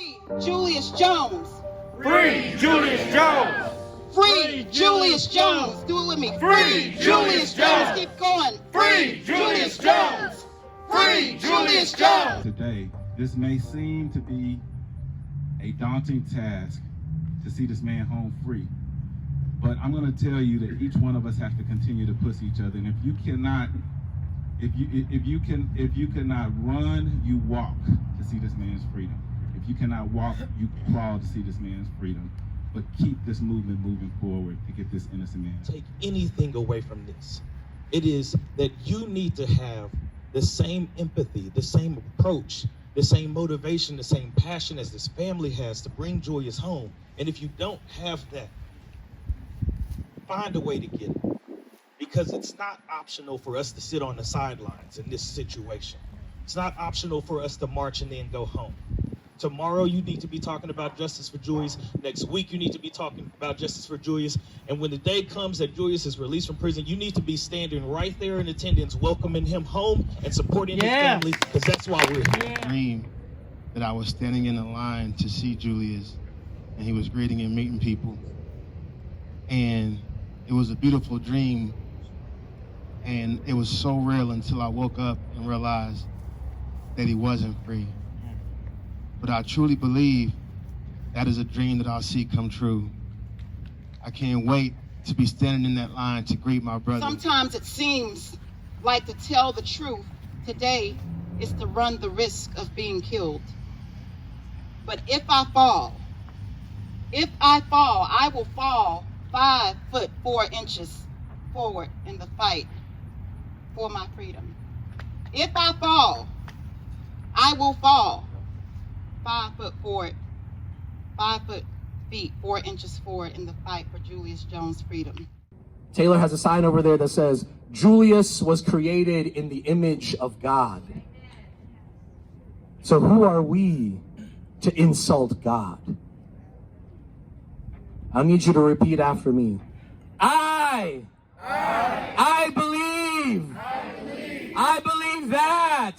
Free Julius Jones. Free Julius Jones. Free Julius Jones. Do it with me. Free Julius Jones. Keep going. Free Julius Jones. Free Julius Jones. Today, this may seem to be a daunting task to see this man home free, but I'm going to tell you that each one of us have to continue to push each other. And if you cannot run, you walk to see this man's freedom. If you cannot walk, you crawl to see this man's freedom. But keep this movement moving forward to get this innocent man. Take anything away from this. It is that you need to have the same empathy, the same approach, the same motivation, the same passion as this family has to bring Julius home. And if you don't have that, find a way to get it. Because it's not optional for us to sit on the sidelines in this situation. It's not optional for us to march and then go home. Tomorrow you need to be talking about justice for Julius. Next week you need to be talking about justice for Julius. And when the day comes that Julius is released from prison, you need to be standing right there in attendance, welcoming him home and supporting his family, because that's why we're here. Dream that I was standing in the line to see Julius, and he was greeting and meeting people. And it was a beautiful dream, and it was so real until I woke up and realized that he wasn't free. But I truly believe that is a dream that I'll see come true. I can't wait to be standing in that line to greet my brother. Sometimes it seems like to tell the truth today is to run the risk of being killed. But if I fall, I will fall 5 foot 4 inches forward in the fight for my freedom. If I fall, I will fall 5 foot 4 inches forward in the fight for Julius Jones' freedom. Taylor has a sign over there that says, Julius was created in the image of God. So who are we to insult God? I need you to repeat after me. I believe that.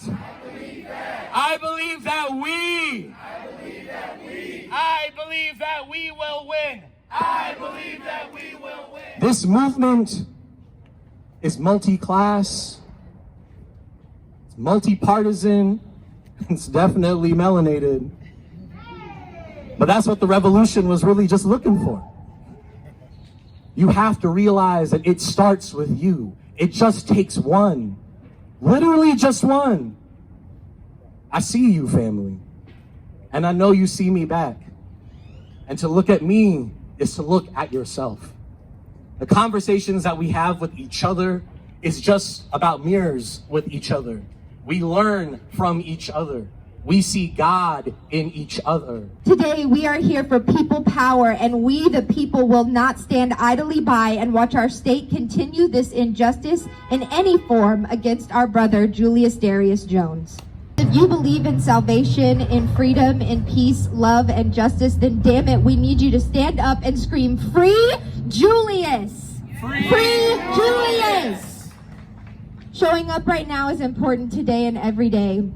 I believe that we will win. I believe that we will win. This movement is multi-class, it's multi-partisan, it's definitely melanated. But that's what the revolution was really just looking for. You have to realize that it starts with you. It just takes one. Literally just one. I see you, family. And I know you see me back. And to look at me is to look at yourself. The conversations that we have with each other is just about mirrors with each other. We learn from each other. We see God in each other. Today we are here for people power, and we the people will not stand idly by and watch our state continue this injustice in any form against our brother Julius Darius Jones. If you believe in salvation, in freedom, in peace, love, and justice, then damn it, we need you to stand up and scream, "Free Julius! Free Julius!" Showing up right now is important today and every day.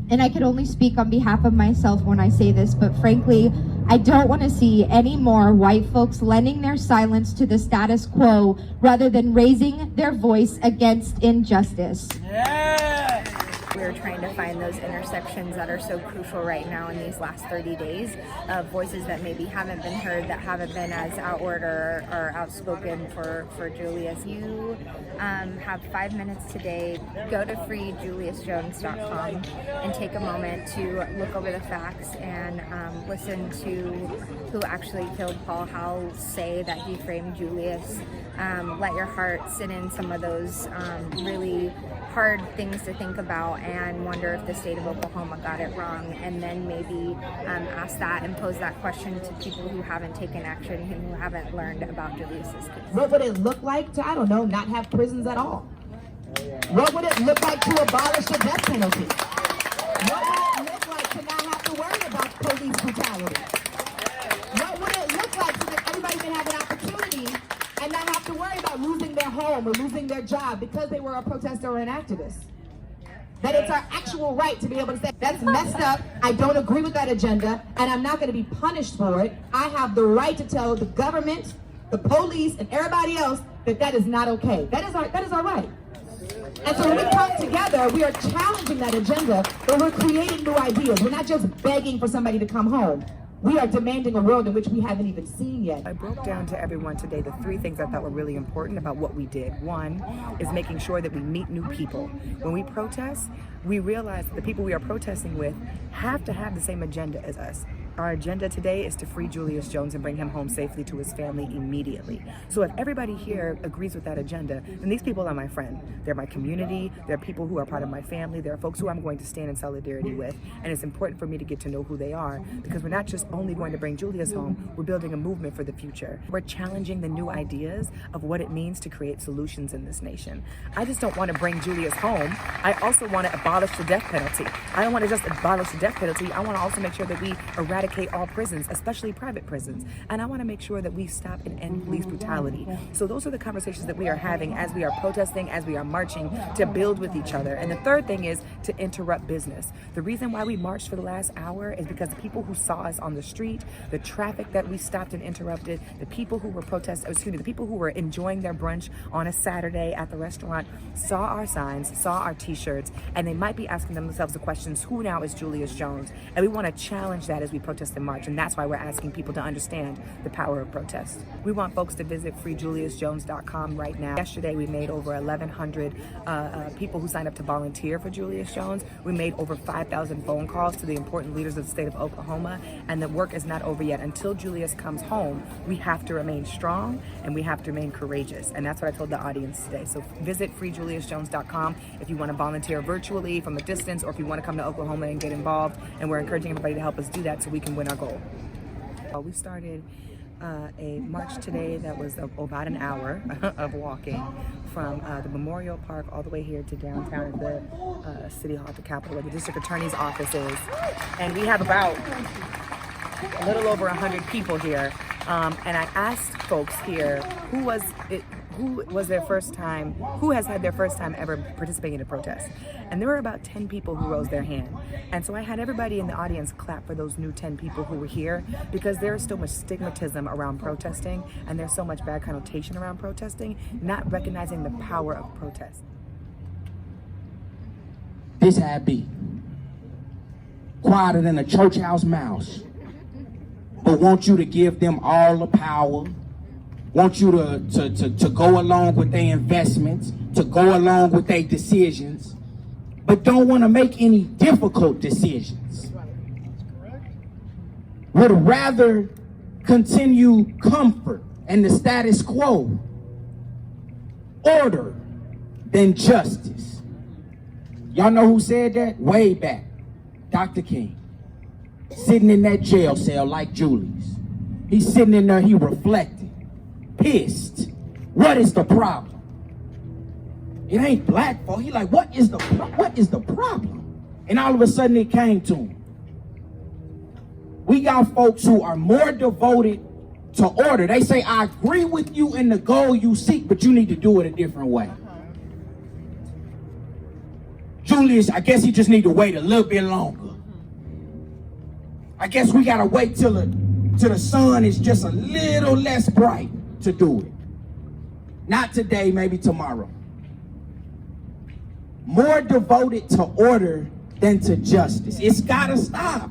And I could only speak on behalf of myself when I say this, but frankly, I don't want to see any more white folks lending their silence to the status quo rather than raising their voice against injustice. We're trying to find those intersections that are so crucial right now in these last 30 days of voices that maybe haven't been heard, that haven't been as outward or outspoken for Julius. You have 5 minutes today. Go to freejuliusjones.com and take a moment to look over the facts and listen to who actually killed Paul Howell say that he framed Julius. Let your heart sit in some of those really hard things to think about and wonder if the state of Oklahoma got it wrong, and then maybe ask that and pose that question to people who haven't taken action and who haven't learned about Julius's case. What would it look like to, I don't know, not have prisons at all? What would it look like to abolish the death penalty? What would it look like to not have to worry about police brutality? What would it look like so that everybody can have an opportunity and not have to worry about losing their home or losing their job because they were a protester or an activist? That it's our actual right to be able to say, that's messed up, I don't agree with that agenda, and I'm not going to be punished for it. I have the right to tell the government, the police, and everybody else that that is not okay. That is our right. And so when we come together, we are challenging that agenda, but we're creating new ideas. We're not just begging for somebody to come home. We are demanding a world in which we haven't even seen yet. I broke down to everyone today the 3 things I thought were really important about what we did. One is making sure that we meet new people. When we protest, we realize that the people we are protesting with have to have the same agenda as us. Our agenda today is to free Julius Jones and bring him home safely to his family immediately. So if everybody here agrees with that agenda, then these people are my friend. They're my community. They're people who are part of my family. They're folks who I'm going to stand in solidarity with. And it's important for me to get to know who they are, because we're not just only going to bring Julius home, we're building a movement for the future. We're challenging the new ideas of what it means to create solutions in this nation. I just don't want to bring Julius home. I also want to abolish the death penalty. I don't want to just abolish the death penalty. I want to also make sure that we eradicate all prisons, especially private prisons. And I want to make sure that we stop and end police brutality. So those are the conversations that we are having as we are protesting, as we are marching, to build with each other. And the third thing is to interrupt business. The reason why we marched for the last hour is because the people who saw us on the street, the traffic that we stopped and interrupted, the people who were the people who were enjoying their brunch on a Saturday at the restaurant saw our signs, saw our t-shirts, and they might be asking themselves the questions, who now is Julius Jones? And we want to challenge that as we protest and march, and that's why we're asking people to understand the power of protest. We want folks to visit freejuliusjones.com right now. Yesterday we made over 1,100 people who signed up to volunteer for Julius Jones. We made over 5,000 phone calls to the important leaders of the state of Oklahoma, and the work is not over yet. Until Julius comes home, we have to remain strong and we have to remain courageous, and that's what I told the audience today. So visit freejuliusjones.com if you want to volunteer virtually from a distance, or if you want to come to Oklahoma and get involved, and we're encouraging everybody to help us do that so we can win our goal. We started a march today that was about an hour of walking from the Memorial Park all the way here to downtown at the City Hall, the Capitol, where the district attorney's office is. And we have about a little over 100 people here. And I asked folks here who has had their first time ever participating in a protest. And there were about 10 people who rose their hand. And so I had everybody in the audience clap for those new 10 people who were here, because there is so much stigmatism around protesting, and there's so much bad connotation around protesting, not recognizing the power of protest. This had be quieter than a church house mouse, but want you to give them all the power, want you to go along with their investments, to go along with their decisions, but don't want to make any difficult decisions. Would rather continue comfort and the status quo, order, than justice. Y'all know who said that? Way back, Dr. King. Sitting in that jail cell like Julius. He's sitting in there, he reflecting, pissed. What is the problem? It ain't black folk. He like, what is the problem? And all of a sudden it came to him. We got folks who are more devoted to order. They say, I agree with you in the goal you seek, but you need to do it a different way. Julius, I guess he just need to wait a little bit longer. I guess we gotta wait till the sun is just a little less bright to do it. Not today, maybe tomorrow. More devoted to order than to justice. It's gotta stop.